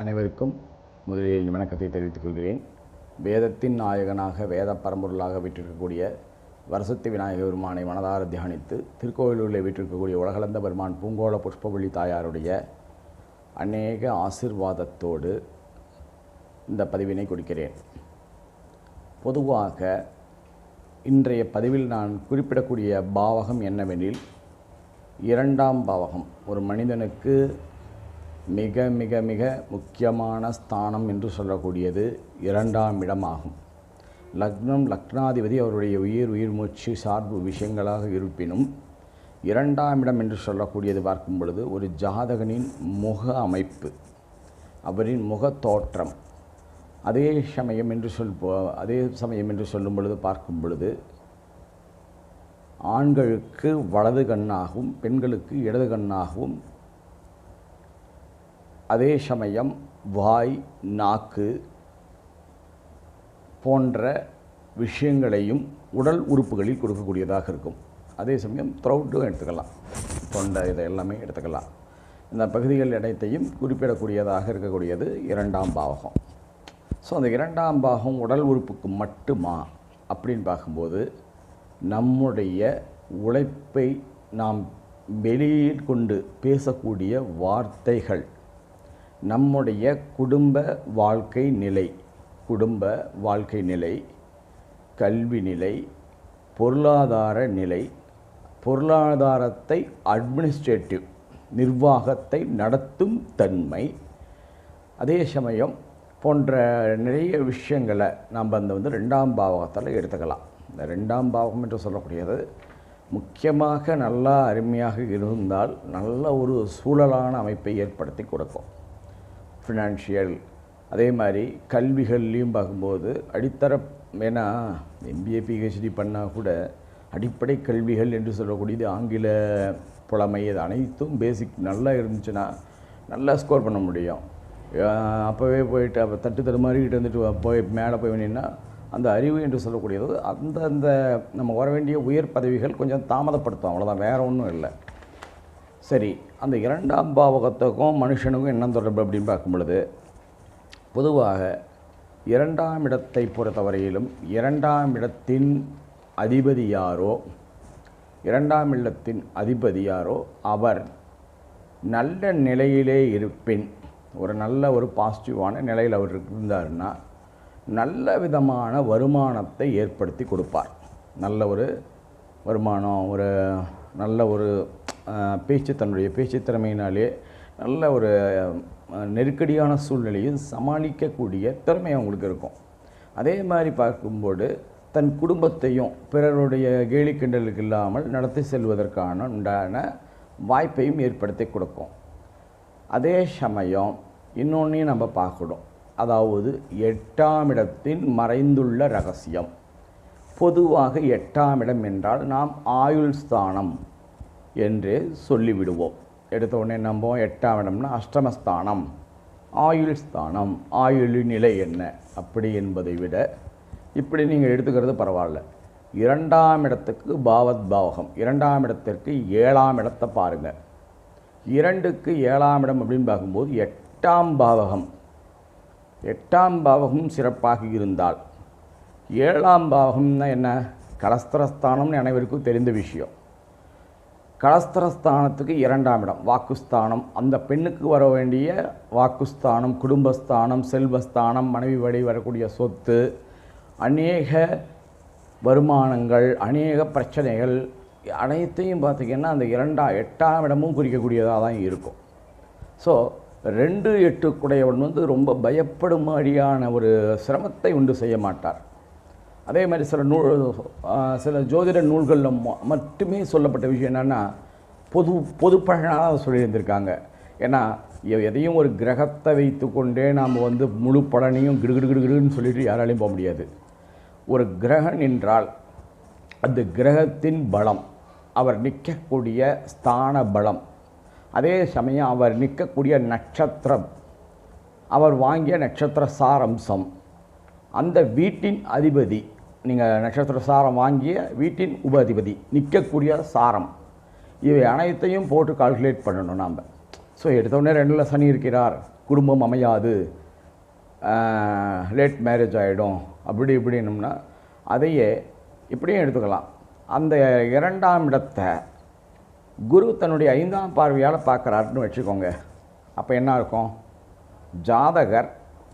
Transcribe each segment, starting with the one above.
அனைவருக்கும் முதலில் வணக்கத்தை தெரிவித்துக் கொள்கிறேன். வேதத்தின் நாயகனாக வேத பரம்பொருளாக வீற்றிருக்கக்கூடிய வரசத்தி விநாயக பெருமானை மனதார தியானித்து திருக்கோவிலூரில் வீற்றிருக்கக்கூடிய உலகளந்த பெருமான் பூங்கோள புஷ்பவள்ளி தாயாருடைய அநேக ஆசிர்வாதத்தோடு இந்த பதிவினை கொடுக்கிறேன். பொதுவாக இன்றைய பதிவில் நான் குறிப்பிடக்கூடிய பாவகம் என்னவெனில், இரண்டாம் பாவகம் ஒரு மனிதனுக்கு மிக மிக மிக முக்கியமான ஸ்தானம் என்று சொல்லக்கூடியது இரண்டாம் இடமாகும். லக்னம் லக்னாதிபதி அவருடைய உயிர் மூச்சு சார்பு விஷயங்களாக இருப்பினும் இரண்டாம் இடம் என்று சொல்லக்கூடியது பார்க்கும் பொழுது ஒரு ஜாதகனின் முக அமைப்பு, அவரின் முக தோற்றம், அதே சமயம் என்று சொல்லும் பொழுது பார்க்கும் பொழுது ஆண்களுக்கு வலது கண்ணாகவும் பெண்களுக்கு இடது கண்ணாகவும், அதே சமயம் வாய் நாக்கு போன்ற விஷயங்களையும் உடல் உறுப்புகளில் கொடுக்கக்கூடியதாக இருக்கும். அதே சமயம் த்ரோட்டும் எடுத்துக்கலாம், தொண்டை, இதை எல்லாமே எடுத்துக்கலாம். இந்த பகுதிகள் அனைத்தையும் குறிப்பிடக்கூடியதாக இருக்கக்கூடியது இரண்டாம் பாவகம். ஸோ அந்த இரண்டாம் பாகம் உடல் உறுப்புக்கு மட்டுமா அப்படின்னு பார்க்கும்போது, நம்முடைய உழைப்பை நாம் வெளியில் கொண்டு பேசக்கூடிய வார்த்தைகள், நம்முடைய குடும்ப வாழ்க்கை நிலை, கல்வி நிலை, பொருளாதார நிலை, பொருளாதாரத்தை அட்மினிஸ்ட்ரேட்டிவ் நிர்வாகத்தை நடத்தும் தன்மை, அதே சமயம் போன்ற நிறைய விஷயங்களை நாம் ரெண்டாம் பாவகத்தில் எடுத்துக்கலாம். இந்த ரெண்டாம் பாவகம் என்று சொல்லக்கூடியது முக்கியமாக நல்லா அருமையாக இருந்தால் நல்ல ஒரு சூழலான அமைப்பை ஏற்படுத்தி கொடுக்கும். ஃபினான்ஷியல், அதே மாதிரி கல்விகள்லையும் பார்க்கும்போது அடித்தர, ஏன்னா MBA PhD பண்ணால் கூட அடிப்படை கல்விகள் என்று சொல்லக்கூடியது ஆங்கில புலமை, இது அனைத்தும் பேசிக் நல்லா இருந்துச்சுன்னா நல்லா ஸ்கோர் பண்ண முடியும். அப்போவே போயிட்டு அப்போ தட்டு தடுமாறிக்கிட்டு வந்துட்டு மேலே போய் வேணுன்னா அந்த அறிவு என்று சொல்லக்கூடியது அந்தந்த நம்ம வர வேண்டிய உயர் பதவிகள் கொஞ்சம் தாமதப்படுத்தும், அவ்வளோதான், வேறு ஒன்றும் இல்லை. சரி, அந்த இரண்டாம் பாவகத்துக்கும் மனுஷனுக்கும் என்ன தொடர்பு அப்படின்னு பார்க்கும் பொழுது, பொதுவாக இரண்டாம் இடத்தை பொறுத்தவரையிலும் இரண்டாம் இடத்தின் அதிபதி யாரோ அவர் நல்ல நிலையிலே இருப்பின், ஒரு நல்ல ஒரு பாசிட்டிவான நிலையில் அவர் இருந்தார்னா நல்ல விதமான வருமானத்தை ஏற்படுத்தி கொடுப்பார். நல்ல ஒரு வருமானம், ஒரு நல்ல ஒரு தன்னுடைய பேச்சு திறமையினாலே நல்ல ஒரு நெருக்கடியான சூழ்நிலையும் சமாளிக்கக்கூடிய திறமை அவங்களுக்கு இருக்கும். அதே மாதிரி பார்க்கும்போது தன் குடும்பத்தையும் பிறருடைய கேலி கிண்டலுக்கு இல்லாமல் நடத்தி செல்வதற்கான உண்டான வாய்ப்பையும் ஏற்படுத்தி கொடுக்கும். அதே சமயம் இன்னொன்றையும் நம்ம பார்க்கணும், அதாவது எட்டாம் இடத்தின் மறைந்துள்ள ரகசியம். பொதுவாக எட்டாம் இடம் என்றால் நாம் ஆயுள் ஸ்தானம் என்று சொல்லிவிடுவோம். எடுத்த உடனே நம்ம எட்டாம் இடம்னா அஷ்டமஸ்தானம், ஆயுள் ஸ்தானம், ஆயுள் நிலை என்ன அப்படி என்பதை விட இப்படி நீங்கள் எடுத்துக்கிறது பரவாயில்ல. இரண்டாம் இடத்துக்கு பாவகம், இரண்டாம் இடத்திற்கு ஏழாம் இடத்தை பாருங்கள். 2க்கு 7ஆம் இடம் அப்படின்னு பார்க்கும்போது எட்டாம் பாவகம் சிறப்பாக இருந்தால், 7ஆம் பாவகம்னா என்ன, கலஸ்திரஸ்தானம்னு அனைவருக்கும் தெரிந்த விஷயம். கலஸ்திரஸ்தானத்துக்கு 2ஆம் இடம் வாக்குஸ்தானம், அந்த பெண்ணுக்கு வர வேண்டிய வாக்குஸ்தானம், குடும்பஸ்தானம், செல்வஸ்தானம், மனைவி வழி வரக்கூடிய சொத்து, அநேக வருமானங்கள், அநேக பிரச்சனைகள் அனைத்தையும் பார்த்திங்கன்னா அந்த 8ஆம் இடமும் குறிக்கக்கூடியதாக தான் இருக்கும். ஸோ 2-8 குடையவன் ரொம்ப பயப்படும்படியான ஒரு சிரமத்தை உண்டு செய்ய மாட்டார். அதே மாதிரி சில ஜோதிட நூல்களில் மட்டுமே சொல்லப்பட்ட விஷயம் என்னென்னா பொதுப்பழனாக சொல்லியிருந்திருக்காங்க. ஏன்னா எதையும் ஒரு கிரகத்தை வைத்து கொண்டே நாம் முழு பலனையும் கிடுகிடுன்னு சொல்லிட்டு யாராலையும் போக முடியாது. ஒரு கிரகம் என்றால் அந்த கிரகத்தின் பலம், அவர் நிற்கக்கூடிய ஸ்தான பலம், அதே சமயம் அவர் நிற்கக்கூடிய நட்சத்திரம், அவர் வாங்கிய நட்சத்திர சாரம்சம், அந்த வீட்டின் அதிபதி, நீங்கள் நட்சத்திர சாரம் வாங்கிய வீட்டின் உப அதிபதி நிற்கக்கூடிய சாரம், இவை அனைத்தையும் போட்டு கால்குலேட் பண்ணணும் நாம். ஸோ எடுத்தோடனே 2ல் சனி இருக்கிறார், குடும்பம் அமையாது, லேட் மேரேஜ் ஆகிடும் அப்படி இப்படின்னம்னா அதையே இப்படியும் எடுத்துக்கலாம். அந்த 2ஆம் இடத்தை குரு தன்னுடைய 5ஆம் பார்வையால் பார்க்குறாருன்னு வச்சுக்கோங்க. அப்போ என்ன இருக்கும்? ஜாதகர்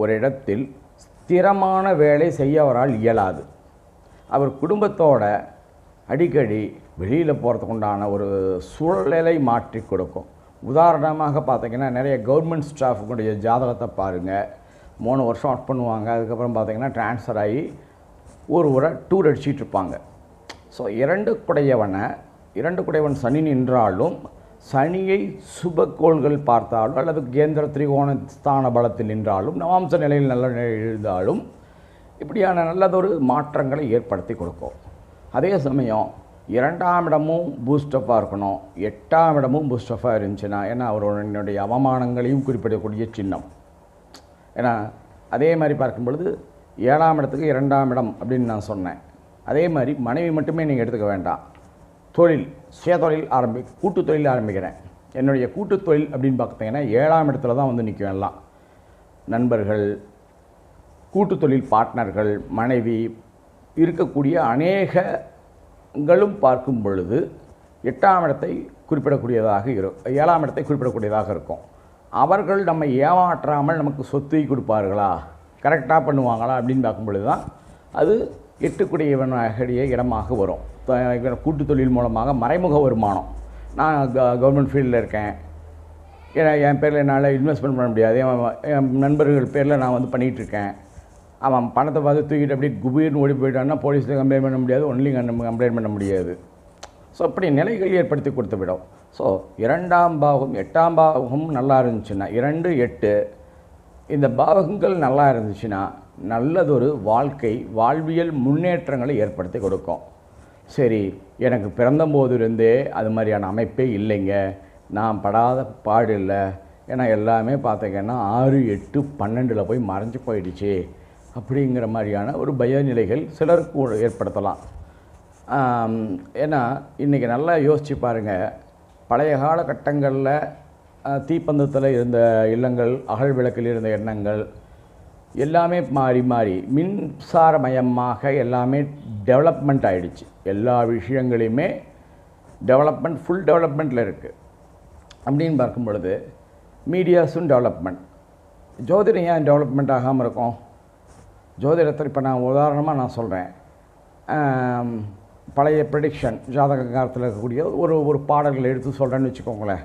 ஒரு இடத்தில் ஸ்திரமான வேலை செய்ய அவரால் இயலாது. அவர் குடும்பத்தோட அடிக்கடி வெளியில் போகிறதுக்கு உண்டான ஒரு சூழ்நிலை மாற்றி கொடுக்கும். உதாரணமாக பார்த்திங்கன்னா நிறைய கவர்மெண்ட் ஸ்டாஃபுடைய ஜாதகத்தை பாருங்கள். 3 வருஷம் ஒர்க் பண்ணுவாங்க, அதுக்கப்புறம் பார்த்திங்கன்னா ட்ரான்ஸ்ஃபர் ஆகி ஊரை டூர் அடிச்சிட்டு இருப்பாங்க. ஸோ 2 குடையவன் சனி நின்றாலும், சனியை சுபக்கோள்கள் பார்த்தாலும், அல்லது கேந்திர திரிகோண ஸ்தான பலத்தில் நின்றாலும், நவாம்ச நிலையில் நல்ல நிலையில் இருந்தாலும் இப்படியான நல்லதொரு மாற்றங்களை ஏற்படுத்தி கொடுக்கும். அதே சமயம் 2ஆம் இடமும் பூஸ்டப்பாக இருக்கணும், 8ஆம் இடமும் பூஸ்டப்பாக இருந்துச்சுன்னா, ஏன்னா அவருடைய அவமானங்களையும் குறிப்பிடக்கூடிய சின்னம். ஏன்னா அதே மாதிரி பார்க்கும் பொழுது 7ஆம் இடத்துக்கு 2ஆம் இடம் அப்படின்னு நான் சொன்னேன். அதே மாதிரி மனைவி மட்டுமே நீங்கள் எடுத்துக்க வேண்டாம். தொழில், சுயதொழில் கூட்டு தொழில் ஆரம்பிக்கிறேன். என்னுடைய கூட்டு தொழில் அப்படின்னு பார்த்தீங்கன்னா 7ஆம் இடத்துல தான் வந்து நிற்கும். எல்லாம் நண்பர்கள், கூட்டு தொழில் பார்ட்னர்கள், மனைவி இருக்கக்கூடிய அநேகங்களும் பார்க்கும் பொழுது 8ஆம் இடத்தை குறிப்பிடக்கூடியதாக 7ஆம் இடத்தை குறிப்பிடக்கூடியதாக இருக்கும். அவர்கள் நம்ம ஏமாற்றாமல் நமக்கு சொத்தை கொடுப்பார்களா, கரெக்டாக பண்ணுவாங்களா அப்படின்னு பார்க்கும் பொழுது தான் அது 8 இடமாக வரும். கூட்டு தொழில் மூலமாக மறைமுக வருமானம். நான் கவர்மெண்ட் ஃபீல்டில் இருக்கேன், ஏன்னா என் பேரில் என்னால் இன்வெஸ்ட்மெண்ட் பண்ண முடியாது, என் நண்பர்கள் பேரில் நான் வந்து பண்ணிகிட்ருக்கேன். அவன் பணத்தை பார்த்து தூக்கிட்டு அப்படியே குபீர்னு ஓடி போயிட்டான்னா போலீஸில் கம்ப்ளைண்ட் பண்ண முடியாது, ஒன்லி கம்ப்ளைண்ட் பண்ண முடியாது. ஸோ அப்படி நிலைகள் ஏற்படுத்தி கொடுத்து விடும். ஸோ 2ஆம் பாவம் 8ஆம் பாவம் நல்லா இருந்துச்சுன்னா, 2, 8 இந்த பாவகங்கள் நல்லா இருந்துச்சுன்னா நல்லதொரு வாழ்வியல் முன்னேற்றங்களை ஏற்படுத்தி கொடுக்கும். சரி, எனக்கு பிறந்தபோதிருந்தே அது மாதிரியான அமைப்பே இல்லைங்க, நான் படாத பாடு இல்லை, ஏன்னா எல்லாமே பார்த்திங்கன்னா 6, 8, 12 போய் மறைஞ்சு போயிடுச்சு அப்படிங்கிற மாதிரியான ஒரு பயநிலைகள் சிலருக்கு ஏற்படுத்தலாம். ஏன்னா இன்றைக்கி நல்லா யோசித்து பாருங்கள், பழைய காலகட்டங்களில் தீப்பந்தத்தில் இருந்த இல்லங்கள், அகல் விளக்கில் இருந்த எண்ணங்கள் எல்லாமே மாறி மின்சாரமயமாக எல்லாமே டெவலப்மெண்ட் ஆகிடுச்சு. எல்லா விஷயங்களையுமே ஃபுல் டெவலப்மெண்ட்டில் இருக்குது. அப்படின்னு பார்க்கும் பொழுது மீடியாஸும் டெவலப்மெண்ட். ஜோதிடம் ஏன் டெவலப்மெண்ட் ஆகாமல் இருக்கும்? ஜோதிடத்தில் இப்போ நான் உதாரணமாக நான் சொல்கிறேன், பழைய ப்ரெடிக்ஷன் ஜாதக காலத்தில் இருக்கக்கூடிய ஒரு பாடல்களை எடுத்து சொல்கிறேன்னு வச்சுக்கோங்களேன்.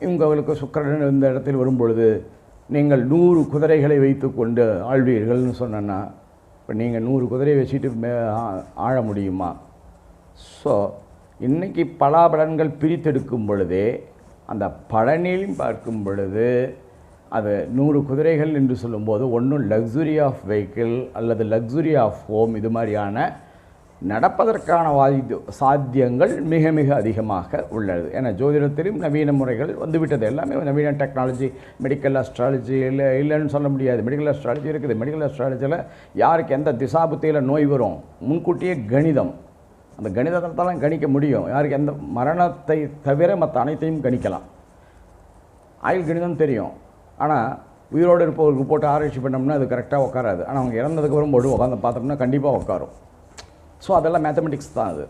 இவங்களுக்கு சுக்கிரன் இந்த இடத்தில் வரும்பொழுது நீங்கள் 100 குதிரைகளை வைத்து கொண்டு ஆழ்வீர்கள்னு சொன்னேன்னா, இப்போ நீங்கள் 100 குதிரையை வச்சுட்டு ஆழ முடியுமா? ஸோ இன்றைக்கி பலாபலன்கள் பிரித்தெடுக்கும் பொழுதே அந்த பலனிலும் பார்க்கும் பொழுது அது 100 குதிரைகள் என்று சொல்லும்போது ஒன்றும் லக்ஸுரி ஆஃப் வெஹிக்கிள் அல்லது லக்ஸுரி ஆஃப் ஹோம் இது மாதிரியான நடப்பதற்கான சாத்தியங்கள் மிக மிக அதிகமாக உள்ளது. ஏன்னா ஜோதிடத்திலும் நவீன முறைகள் வந்துவிட்டது. எல்லாமே நவீன டெக்னாலஜி. மெடிக்கல் அஸ்ட்ராலஜி இல்லைன்னு சொல்ல முடியாது. மெடிக்கல் அஸ்ட்ராலஜி இருக்குது. மெடிக்கல் அஸ்ட்ராலஜியில் யாருக்கு எந்த திசாபுத்தியில் நோய் வரும் முன்கூட்டியே கணிதம், அந்த கணிதத்தால் கணிக்க முடியும். யாருக்கு எந்த மரணத்தை தவிர மற்ற அனைத்தையும் கணிக்கலாம். ஆயுள் கணிதம் தெரியும், ஆனால் உயிரோடு இருப்பவருக்கு போட்டு ஆராய்ச்சி பண்ணோம்னா அது கரெக்டாக உட்காராது. ஆனால் அவங்க இறந்ததுக்கப்புறம் போட்டு உட்காந்து பார்த்தோம்னா கண்டிப்பாக உட்காரும். ஸோ அதெல்லாம் மேத்தமெட்டிக்ஸ் தான். அது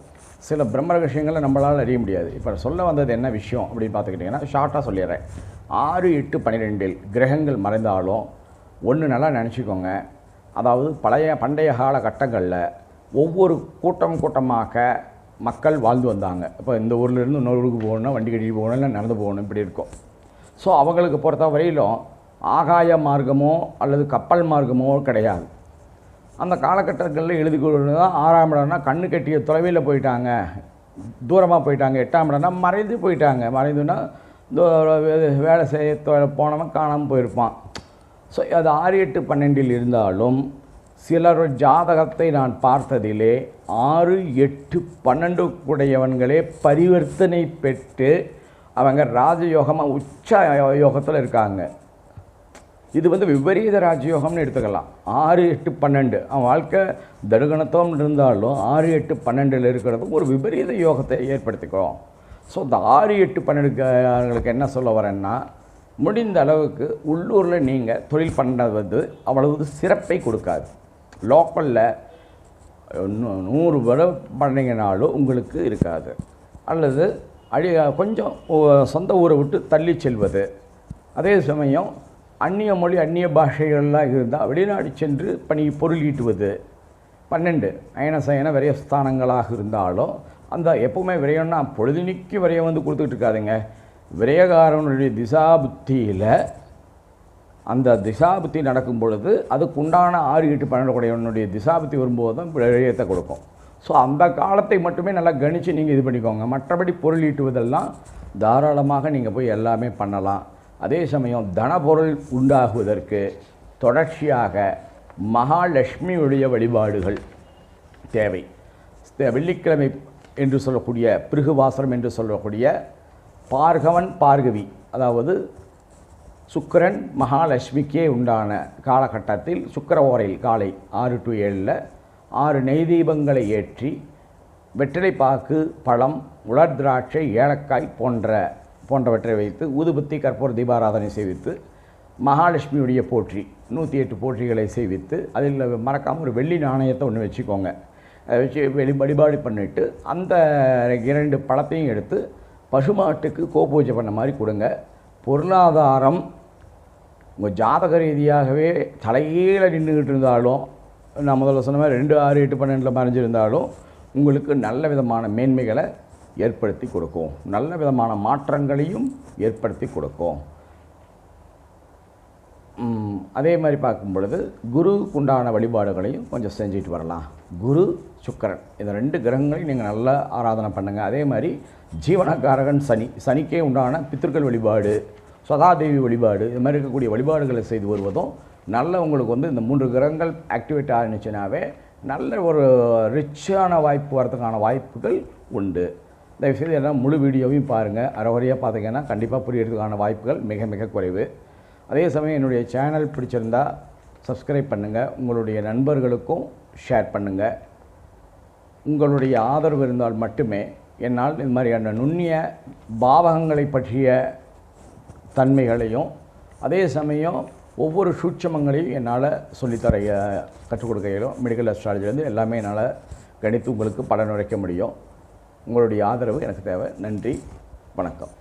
சில பிரம்ம விஷயங்களை நம்மளால் அறிய முடியாது. இப்போ சொல்ல வந்தது என்ன விஷயம் அப்படின்னு பார்த்துக்கிட்டிங்கன்னா ஷார்ட்டாக சொல்லிடுறேன். 6, 8, 12 கிரகங்கள் மறைந்தாலும் ஒன்று நல்லா நினச்சிக்கோங்க. அதாவது பண்டைய காலகட்டங்களில் ஒவ்வொரு கூட்டமாக மக்கள் வாழ்ந்து வந்தாங்க. இப்போ இந்த ஊர்லேருந்து இன்னொரு ஊருக்கு போகணுன்னா வண்டி கட்டிட்டு போகணும், இல்லை நடந்து போகணும், இப்படி இருக்கும். ஸோ அவங்களுக்கு பொறுத்த வரையிலும் ஆகாய மார்க்கமோ அல்லது கப்பல் மார்க்கமோ கிடையாது. அந்த காலகட்டங்களில் எழுதி கொண்டு தான் 6ஆம் இடம்னா கண்ணு கட்டிய தொலைவில் போயிட்டாங்க, தூரமாக போயிட்டாங்க. 8ஆம் இடம்னா மறைந்து போயிட்டாங்க. மறைந்துன்னா வேலை செய்ய போனவன் காணாமல் போயிருப்பான். ஸோ அது 6, 8, 12 இருந்தாலும் சிலர் ஜாதகத்தை நான் பார்த்ததிலே 6, 8, 12 கூடையவன்களே பரிவர்த்தனை பெற்று அவங்க ராஜயோகமாக உச்ச யோகத்தில் இருக்காங்க. இது வந்து விபரீத ராஜயோகம்னு எடுத்துக்கலாம். 6, 8, 12 அவன் வாழ்க்கை தடுகணத்துவம் இருந்தாலும் 6, 8, 12 இருக்கிறது ஒரு விபரீத யோகத்தை ஏற்படுத்திக்கிறோம். ஸோ இந்த 6, 8, 12 என்ன சொல்ல வரேன்னா, முடிந்த அளவுக்கு உள்ளூரில் நீங்கள் தொழில் பண்ணுறது அவ்வளவு சிறப்பை கொடுக்காது. லோக்கலில் 100 வரை பண்ணிங்கனாலும் உங்களுக்கு இருக்காது. அல்லது கொஞ்சம் சொந்த ஊரை விட்டு தள்ளி செல்வது, அதே சமயம் அந்நிய மொழி அந்நிய பாஷைகள்லாம் இருந்தால் வெளிநாடு சென்று பொருள் ஈட்டுவது. 12 அயன சயன விரயஸ்தானங்களாக இருந்தாலும் அந்த எப்பவுமே விரயம்னா பொழுதுனிக்கு விரயம் வந்து கொடுத்துக்கிட்டு இருக்காதுங்க. விரயகாரனுடைய திசாபுத்தியில் அந்த திசாபுத்தி நடக்கும் பொழுது அதுக்கு உண்டான 6 8 12 கூடையவனுடைய திசாபுத்தி வரும்போது தான் விரயத்தை கொடுக்கும். ஸோ அந்த காலத்தை மட்டுமே நல்லா கணித்து நீங்கள் இது பண்ணிக்கோங்க. மற்றபடி பொருள் ஈட்டுவதெல்லாம் தாராளமாக நீங்கள் போய் எல்லாமே பண்ணலாம். அதே சமயம் தனபொருள் உண்டாகுவதற்கு தொடர்ச்சியாக மகாலட்சுமியுடைய வழிபாடுகள் தேவை. வெள்ளிக்கிழமை என்று சொல்லக்கூடிய பிருகுவாசரம் என்று சொல்லக்கூடிய பார்கவன் பார்கவி, அதாவது சுக்கிரன் மகாலட்சுமிக்கே உண்டான காலகட்டத்தில் சுக்கிர ஓரையில் காலை 6 to 7 6 நெய் தீபங்களை ஏற்றி வெற்றிலைப்பாக்கு, பழம், உலர் திராட்சை, ஏலக்காய் போன்றவற்றை வைத்து ஊதுபத்தி கற்பூர தீபாராதனை செய்வித்து மகாலட்சுமியுடைய போற்றி 108 போற்றிகளை செய்வித்து அதில் மறக்காமல் ஒரு வெள்ளி நாணயத்தை ஒன்று வச்சுக்கோங்க. அதை வச்சு வழிபாடு பண்ணிவிட்டு அந்த 2 பழத்தையும் எடுத்து பசுமாட்டுக்கு கோபூஜை பண்ண மாதிரி கொடுங்க. பொருளாதாரம் உங்கள் ஜாதக ரீதியாகவே தலைகீழ நின்றுக்கிட்டு இருந்தாலும், நான் முதல்ல சொன்ன மாதிரி 2 6 8 12 மறைஞ்சிருந்தாலும் உங்களுக்கு நல்ல விதமான மேன்மைகளை ஏற்படுத்தி கொடுக்கும், நல்ல விதமான மாற்றங்களையும் ஏற்படுத்தி கொடுக்கும். அதே மாதிரி பார்க்கும் பொழுது குருவுக்கு உண்டான வழிபாடுகளையும் கொஞ்சம் செஞ்சுட்டு வரலாம். குரு சுக்கிரன் இந்த 2 கிரகங்களையும் நீங்கள் நல்லா ஆராதனை பண்ணுங்கள். அதே மாதிரி ஜீவனக்காரகன் சனி, சனிக்கே உண்டான பித்திருக்கள் வழிபாடு, சதாதேவி வழிபாடு, இது மாதிரி இருக்கக்கூடிய வழிபாடுகளை செய்து வருவதும் நல்ல உங்களுக்கு வந்து இந்த 3 கிரகங்கள் ஆக்டிவேட் ஆகிச்சுனாவே நல்ல ஒரு ரிச்சான வாய்ப்பு வரதுக்கான வாய்ப்புகள் உண்டு. தயவுசெய்து எல்லாம் முழு வீடியோவையும் பாருங்கள். அரைவரையாக பார்த்தீங்கன்னா கண்டிப்பாக புரியறதுக்கான வாய்ப்புகள் மிக மிக குறைவு. அதே சமயம் என்னுடைய சேனல் பிடிச்சிருந்தால் சப்ஸ்கிரைப் பண்ணுங்கள், உங்களுடைய நண்பர்களுக்கும் ஷேர் பண்ணுங்கள். உங்களுடைய ஆதரவு இருந்தால் மட்டுமே என்னால் இது மாதிரியான நுண்ணிய பாவகங்களை பற்றிய தன்மைகளையும் அதே சமயம் ஒவ்வொரு சூட்சமங்களையும் என்னால் சொல்லித்தர கற்றுக் கொடுக்க இயலும். மெடிக்கல் அஸ்ட்ராலஜிலேருந்து எல்லாமே என்னால் கணித்து உங்களுக்கு பலன் உரைக்க முடியும். உங்களுடைய ஆதரவு எனக்கு தேவை. நன்றி, வணக்கம்.